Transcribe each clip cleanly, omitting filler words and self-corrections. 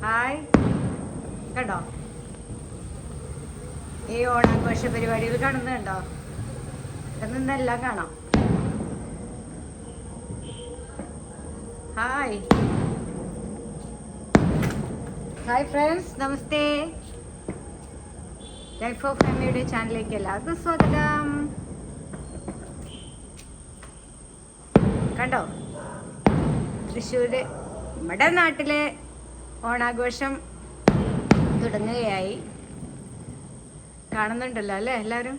Hi, കണ്ടോ ഈ ഓണാഘോഷ പരിപാടികൾ കാണുന്നുണ്ടോ? ഇവിടെ നിന്നെല്ലാം കാണാം. Hi hi friends, namaste. Life of ഫാമിലിയുടെ ചാനലിലേക്ക് എല്ലാവർക്കും സ്വാഗതം. കണ്ടോ, തൃശ്ശൂര് നമ്മുടെ നാട്ടിലെ ഓണാഘോഷം തുടങ്ങുകയായി. കാണുന്നുണ്ടല്ലോ അല്ലേ എല്ലാവരും?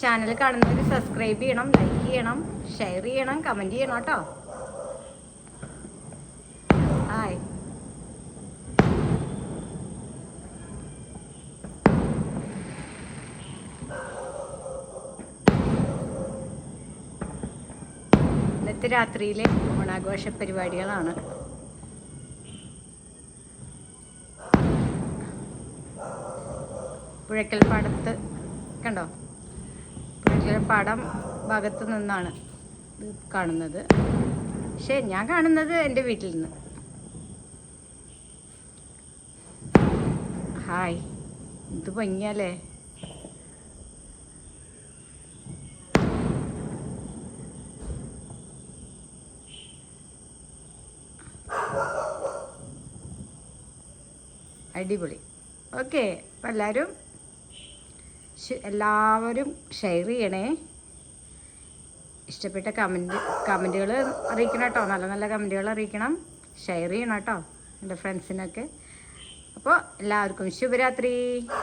ചാനൽ കാണുന്നവർ സബ്സ്ക്രൈബ് ചെയ്യണം, ലൈക്ക് ചെയ്യണം, ഷെയർ ചെയ്യണം, കമൻറ്റ് ചെയ്യണം കേട്ടോ. ഹായ്. ഇന്നത്തെ രാത്രിയിലെ ഓണാഘോഷ പരിപാടികളാണ്. പുഴയ്ക്കൽ പാടത്ത് കണ്ടോ, പുഴയ്ക്കൽ പാടം ഭാഗത്ത് നിന്നാണ് ഇത് കാണുന്നത്. പക്ഷേ ഞാൻ കാണുന്നത് എൻ്റെ വീട്ടിൽ നിന്ന്. ഹായ്, ഇത് ഭംഗിയല്ലേ? അടിപൊളി. ഓക്കെ, അപ്പം എല്ലാവരും ഷെയർ ചെയ്യണേ. ഇഷ്ടപ്പെട്ട കമൻറ്റുകൾ അറിയിക്കണം കേട്ടോ. നല്ല നല്ല കമൻറ്റുകൾ അറിയിക്കണം, ഷെയർ ചെയ്യണം കേട്ടോ എൻ്റെ ഫ്രണ്ട്സിനൊക്കെ. അപ്പോൾ എല്ലാവർക്കും ശുഭരാത്രി.